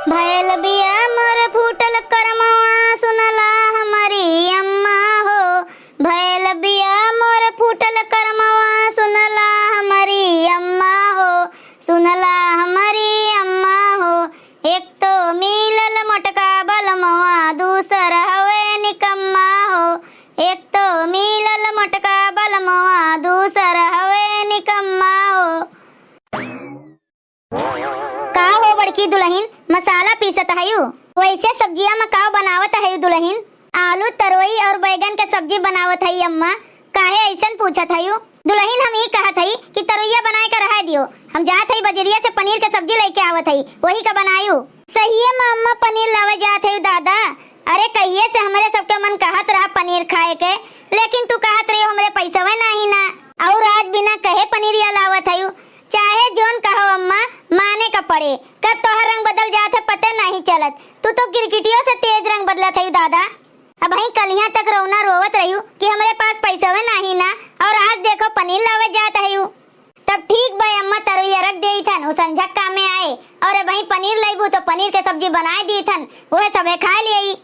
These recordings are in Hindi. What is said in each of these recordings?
भयल बिया मोर फूटल करमवा सुनला हमारी अम्मा हो। भयल बिया मोर फूटल करमवा सुनला हमारी अम्मा हो। सुनला हमारी अम्मा हो। एक तो मिलल मोटका बलमवा दूसर हवे निकम्मा हो। एक तो मिलल मोटका बलमवा दूसर हवे निकम्मा हो। का हो बड़की दुल्हन मसाला पीसत हयू? वैसे सब्जियां में का बनावत हयू दुल्हन? आलू तरोई और बैगन का सब्जी बनावत हई अम्मा। काहे ऐसन पूछत हयू? दुल्हन हम ही कहत हई कि तरोइया बनाए के रहा दियो। हम जात हई बजरिया से पनीर के सब्जी लेके आवत हई, वही का बनायू। सही है मां, अम्मा पनीर लावे जात हई दादा। अरे कहिए से हमारे सबके मन कहत रहा पनीर खाए के, लेकिन तू कहत रही हमरे पैसा नहीं ना, और आज बिना कहे पनीरिया लावत हयू। चाहे जोन कहो अम्मा, माने का पड़े। कब तोहर रंग बदल जात है पता नहीं चलत। तू तो गिरगिटियों से तेज रंग बदलत है दादा। अब ही कलियां तक रोना रोवत रही कि हमारे पास पैसा नहीं ना, और आज देखो पनीर लावे जात है। तब ठीक भाई अम्मा तरोइया रख दे थन, वो संझक काम में आए। और अब ही पनीर लेबू तो पनीर के सब्जी बनाए दी थन, वह सबे खा लिए।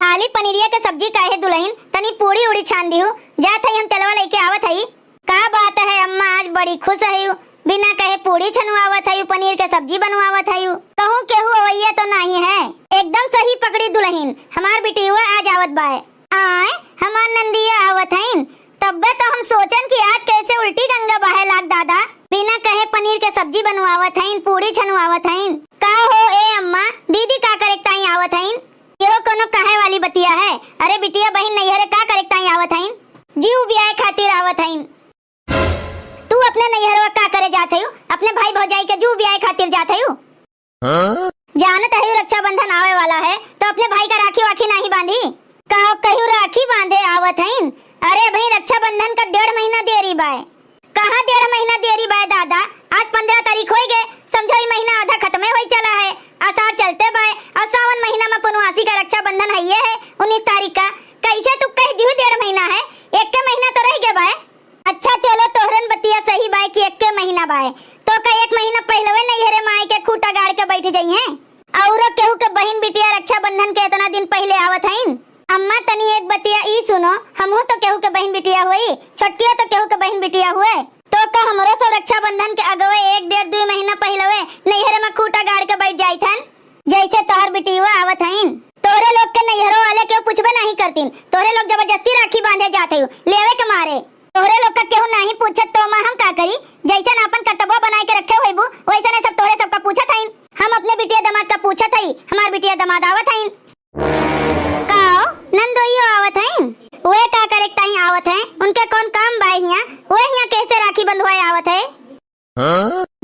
खाली पनीरिया के सब्जी काहे दुल्हन, तनी पूरी उड़ी छान दी हूँ। जात है हम तेलवा लेके आवत है। का बात है अम्मा, आज बड़ी खुश है। बिना कहे पूरी छनवावत हयू, पनीर के सब्जी बनवावत हयू। कहूँ केहू अवैया तो नहीं है। एकदम सही पकड़ी दुल्हन, हमार बिटिया आज आवत बाय। आए हमार नंदिया आवत हईन। तब्बे तो हम सोचन कि आज कैसे उल्टी गंगा बहे लाग दादा। बिना कहे पनीर के सब्जी बनवावत हईन, पूरी छनवावत हईन। का हो ए अम्मा, दीदी का करेक्ताई आवत हईन? यो कोनो कहे वाली बतिया है? अरे बिटिया बहन नैहरे का करेक्ताई आवत हईन? जीव ब्याह खातिर आवत हईन। तू अपने नैहरवा का करे जात हयू? अपने भाई भौजाई के जू ब्याह खातिर जात हयू? जानत हयू रक्षाबंधन आवे वाला है, तो अपने भाई का राखी वाखी नहीं बांधी? का कहू राखी बांधे आवत हईन? अरे भाई रक्षाबंधन का 1.5 महीना देरी बाय। कहाँ 1.5 महीना देरी बाय दादा? आज 15 तारीख हो गए, समझो महीना आधा खत्म हो चला है। आषाढ़ चलते बाय और सावन महीना में पुनवासी का रक्षाबंधन है 19 तारीख का। कैसे तू कह दियो 1.5 महीना है? एक के महीना तो रह गए बाय। अच्छा चलो तोहरन बतिया सही बाय कि 1 के महीना बाय, तो का 1 महीना पहले नैहरे माई के खूटा गाड़ के बैठ जाइए। और केहू के बहन बिटिया रक्षाबंधन के इतना दिन पहले आवत हईन। अम्मा तनी एक बतिया ई सुनो, हमहू तो केहू के बहन बिटिया हुई, छोटकिया तो केहू के बहन बिटिया हुए। तो का हमरो सब रक्षाबंधन के अगवे 1 डेढ़ 2 महीना पहले नैहरे में खूटा गाड़ के बैठ जाइथन, जैसे तोहर बिटिया आवत हईन। तोरे लोग के नैहरों वाले के पूछबे नहीं करतीन। तोरे लोग जबरदस्ती राखी बांधे जात हयू लेवे के मारे। तोहरे लोग का केहू नहीं पूछत तो मां हम का करी? जैसे अपन कर्तव्य बनाए के रखे होइबू वैसे ने सब तोहरे सबका पूछत हईन। हम अपने बिटिया दामाद का पूछत हई, हमार बिटिया दामाद आवत हईन। काओ नंदोइयो आवत हईन? वे का करेक्ताई आवत है? उनके कौन काम बाय हिया? वे हिया कैसे राखी बंधवाए आवत है?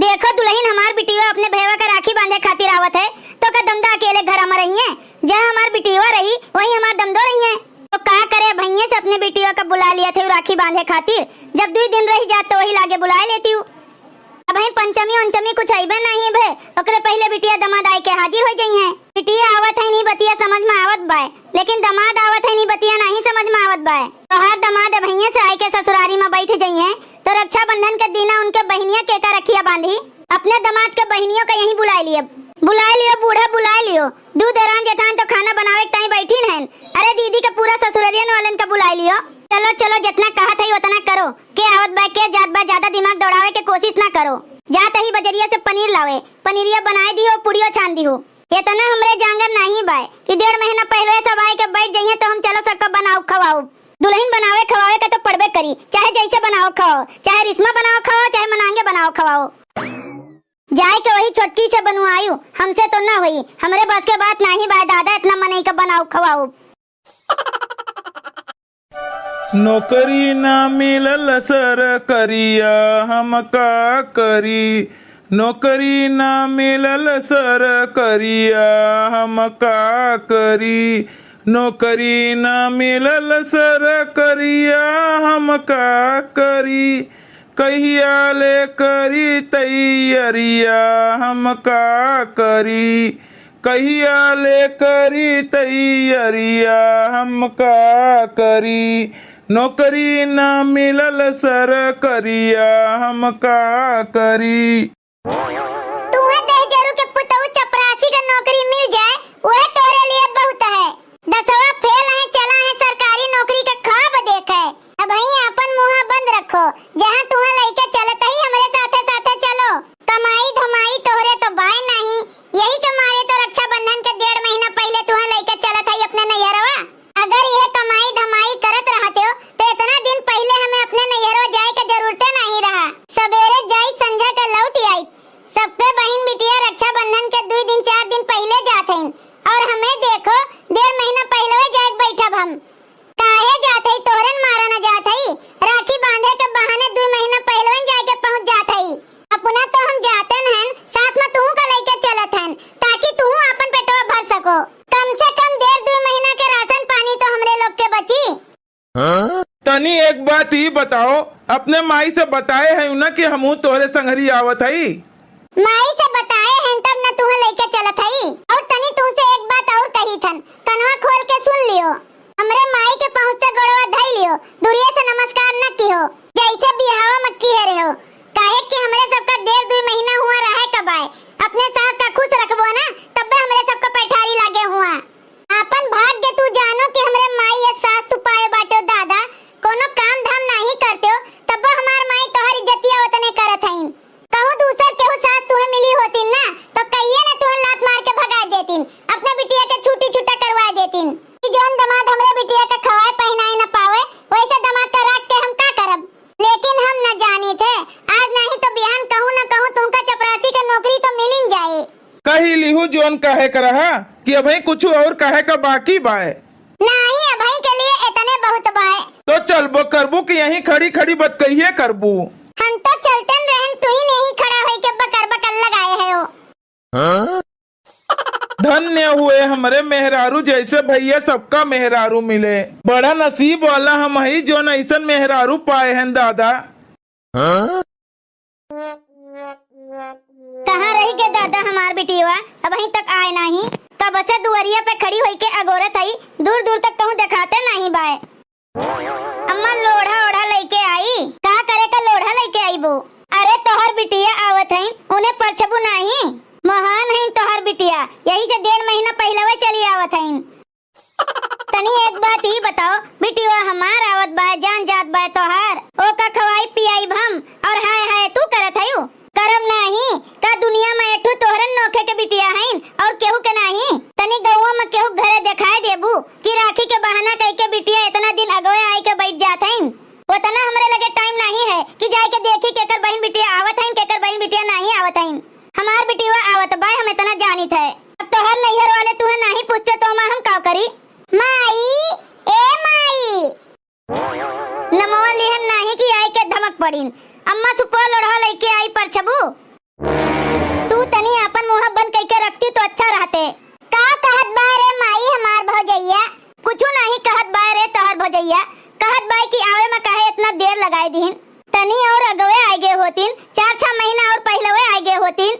देखो दुल्हन, हमार बिटिया अपने भैया का राखी बांधे खातिर आवत है, तो का दमदा अकेले घर में रही है? जहाँ हमार बिटिया रही वही हमार दमदो रही है। तो का करे भैया से अपने बिटिया का बुला लिया थे राखी बांधे खातिर। जब 2 दिन रही जात तो वही लागे बुला लेती हूँ। अब ही पंचमी उंचमी कुछ आइबे नहीं भे, ओकरे पहले बिटिया दमाद आए के हाजिर हो जाई है। बिटिया आवत है नहीं बतिया समझ में आवत बाय, लेकिन दमाद आवत है नहीं बतिया नहीं समझ में आवत बाय। तो हर दमाद भैया से आए के ससुरारी में बैठ जाई है, तो रक्षाबंधन के दिन उनके बहनिया के का रखिया बांधी। अपने दमाद के बहनियों का यही बुला लियो बूढ़ा बुला लियो। 2 देरान जेठान तो खाना बनावे के टाइम बैठीन हैं। अरे दीदी का पूरा ससुरारियन वालन का बुला लियो। चलो चलो जितना कहत है उतना करो। के आवत बा के जात बा, ज्यादा दिमाग दौड़ावे के कोशिश ना करो। जात ही बजरिया से पनीर लावे, पनीरिया बनाए दियो, पुड़ियो छान दियो। इतना हमरे जांगर नहीं बाय कि 1.5 महीना पहले सब आए के बैठ जाइए तो हम चलो सबका बनाओ खवाओ। दुल्हन बनावे खवावे का तो पड़बे करी, चाहे जैसे बनाओ खवाओ, चाहे रिश्मा बनाओ खवाओ, चाहे मनांगे बनाओ खवाओ। जाए के वही छोटकी से बनवायू, हमसे तो ना हुई। हमरे बस के बात नहीं बाय दादा, इतना मनई का बनाओ खवाओ। नौकरी ना मिलल सरकरिया हम का करी। नौकरी ना मिलल सरकरिया हम का करी। नौकरी ना मिलल सरकरिया हम का करी। कहिया ले करी तैयारिया हम का करी। कहिया ले करी तैयारिया हम का करी। नौकरी ना मिलल सरकरिया हम का करी। तुम्हें दे जरू के पुतऊ चपरासी का नौकरी मिल अपने माई से बताए है ना कि हमू तोहरे संगरी आवत हई। माई से बताए हैं तब न तुम्हें लेके चलत हई। और तनी तुमसे एक बात और कही थन, कनवा खोल के सुन लियो। हमरे माई के पहुंचते गड़वा धई लियो, दूरिये से नमस्कार न कियो, जैसे बिहावा में किए रहो। काहे कि हमरे सबका 1.5-2 महीना हुआ रहे कब आए। अपने सास का खुश रखबो ना तब हमरे सबका पैठारी लागे हुआ। अपन भाग्य तू जानो कि हमरे माई या सास तू पाए बाटो दादा, कोनो काम धाम नहीं करते हो तब हमार माई तोहरी इज्जतिया उतने करत हईन। कहूं दूसर केहू सास तुम्हें मिली होती ना तो कहिए ना तुम्हें लात मार के भगा देतीन, अपने बिटिया के छूटी छूटा करवा देतीन। कि जोन दमाद हमरे बिटिया का खवाए पहनाए न पावे वैसे दमाद का रख के हम का करब। लेकिन हम न जानी थे, आज नहीं तो बिहान कहूं न कहूं तुमका चपरासी के नौकरी तो मिलिन जाए। कही लिहू जोन कहे कर रहा कि अभी कुछ और कहे का बाकी बाय। नहीं अभी के लिए इतने बहुत बाय। तो चलबो करबू कि यहीं खड़ी खड़ी बात कहिए करबू। हम तो चलते रहन, तू ही नहीं खड़ा होई के बकर बकर लगाए है हो। धन्य हुए हमरे मेहरारू जैसे भैया सबका मेहरारू मिले। बड़ा नसीब वाला हम ही जो ऐसन मेहरारू पाए हैं दादा। कहाँ रही के दादा हमार बिटिया, अब अभी तक आए नहीं। कब से दुआरिया पे खड़ी होई के अगोरत आई, दूर दूर तक कहूँ दिखाते नहीं बाय। अम्मा लोढ़ा ओढ़ा लेके आई, का करे का लोढ़ा लेके आई वो। अरे तोहर बिटिया आवत है, उन्हें परछबू नहीं। महान है तोहर बिटिया, यही से 1.5 महीना पहले वे चली आवत है। तनी एक बात ही बताओ, बिटिया हमार आवत बा जान जात बा तोहार, ओ का खवाई पियाई भम और हाय हाय तू करत है करम नहीं का दुनिया में एठू तोहरन नोखे के बिटिया है और केहू के नहीं। तनी गौवा में केहू घरे दिखाई देबू कि राखी के बहाना कह के बिटिया इतना दिन अगवे आई के बैठ जात है। उतना हमरे लगे टाइम नहीं है कि जाए के देखी केकर बहन बिटिया आवत है केकर बहन बिटिया नहीं आवत है। हमार बिटिया आवत बा हम इतना जानित है। अब तोहर नैहर वाले तुहे नहीं पूछते तो हम का करी। माई ए माई नमवा लिहन नहीं कि आई के धमक पड़ीन। अम्मा सुपो लोढ़ा लेके आई परछबू। तू तनी अपन मुंह बंद करके रखती तो अच्छा रहते। का कहत बा रे माई हमार भौजैया? कुछू नहीं कहत बा रे तोहर भौजैया, कहत बा कि आवे में काहे इतना देर लगाई दीन। तनी और अगवे आ गए होतीन, 4-6 महीना और पहले वे आ गए होतीन।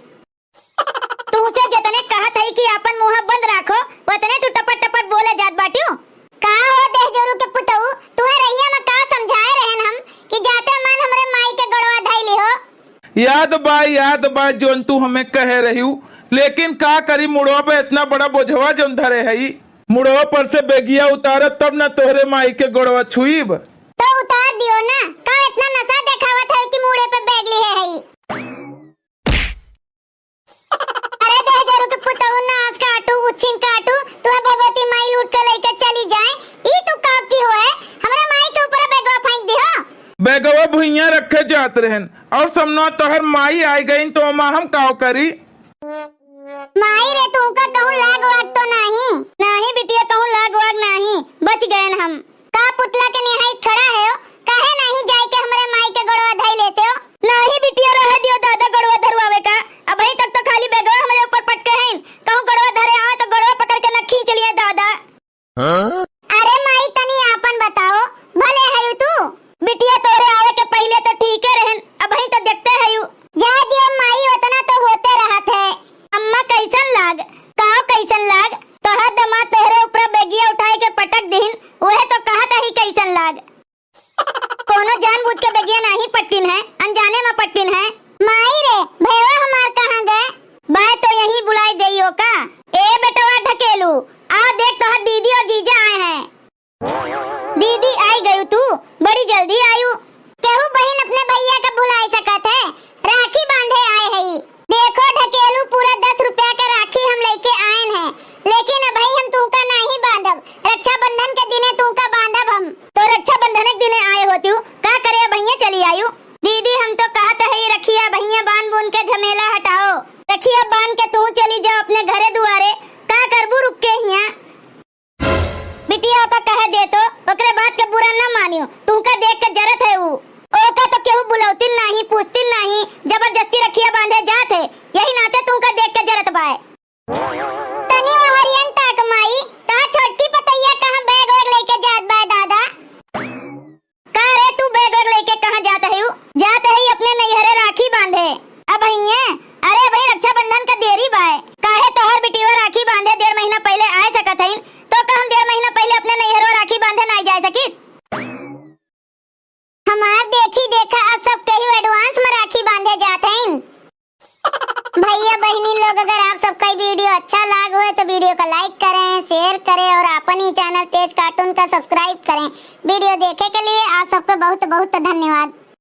तुमसे जितने कहत है कि अपन मुंह बंद रखो उतने तू टपट टपट बोले जात बाटियो। का हो देह जोरू के पुतऊ, तुहे रहिया में का समझाए रहन हम कि जाते मन हमरे माई के गड़वा धैली हो। याद बा जोन तू हमें कहे रही, लेकिन का करी मुड़वा पे इतना बड़ा बोझवा जोन धरे है। मुड़वा पर से बेगिया उतारत तब न तोहरे माई के गड़वा छुईब। तो उतार दियो ना, का इतना नशा दिखावत है कि मुड़े पे बैग ली है। अरे देह जोरू के पुतऊ नास काटू उछिन काटू तुहे भगवती माई लूट के लेके चली जाए, ई तू काब की होए? हमरे माई के ऊपर बेगवा फेंक दियो। बेगवा भुइया रखे जात रहन और समनो तोहर माई आई गई तो हम काव करी। माई रे तुमका कहूँ लाग वाग तो नहीं बिटिया कहूँ लाग वाग नहीं, बच गए हम। का पुतला के निहाई खड़ा है हो, काहे नहीं जाए के हमरे माई के गड़वा धई लेते हो? नहीं बिटिया रह दियो दादा गड़वा धरवावे का। अभी तक तो खाली बेगवा हमरे ऊपर पटके हैं, कहूँ गड़वा धरे आवे तो गड़वा पकड़ के न खींच लिए दादा। अरे माई तनी आपन बताओ, भले है तू बिटिया तोरे आवे के पहले तो ठीक है रहन, अभी तो देखते है जा दियो माई उतना तो होते रहत है। अम्मा कैसन लाग काव कैसन लाग तोहर दमाद तोहरे ऊपर बेगिया उठाए के पटक दीन, वह तो कहत ही कैसन लाग। कोनो जानबूझ के बेगिया नहीं पटकिन है, अनजाने में पटकिन है। माई रे भैया हमार कहां गए? बाय तो यही बुलाई देइयो का। ए बेटवा ढकेलू आओ देख तोहर दीदी और जीजा आए हैं। दीदी आई गई तू बड़ी जल्दी आयु। केहू बहन अपने भैया का भुलाई सकत है, राखी बांधे आए है। देखो ढकेलू पूरा 10 रुपया का राखी हम लेके आए हैं, लेकिन भाई हम तुमका नहीं बांधब, रक्षाबंधन के दिने तुमका बांधब हम। तो रक्षाबंधन के दिने आए होती हूँ, का करे भैया चली आयु। दीदी हम तो कहत है रखिया भैया बांध बून के झमेला हटाओ, रखिया बांध के तू चली जाओ अपने घरे दुआरे, का करबू रुक के हिया। बिटिया का कह दे तो ओकरे बात के बुरा न मानियो, तुमका देख के जरत है ओका तो केहू बुलावती नहीं पूछती नहीं, जबरदस्ती रखिया बांधे जात है, यही नाते तुमका देख के जरत बाय। तनी हरियन तक माई ता छोटकी पतैया कहां बैग वैग लेके जात बाय दादा? का रे तू बैग वैग लेके कहां लोग अगर आप सबका ये वीडियो अच्छा लगा हो तो वीडियो को लाइक करें, शेयर करें और अपन ही चैनल तेज कार्टून का सब्सक्राइब करें। वीडियो देखे के लिए आप सबको बहुत बहुत धन्यवाद।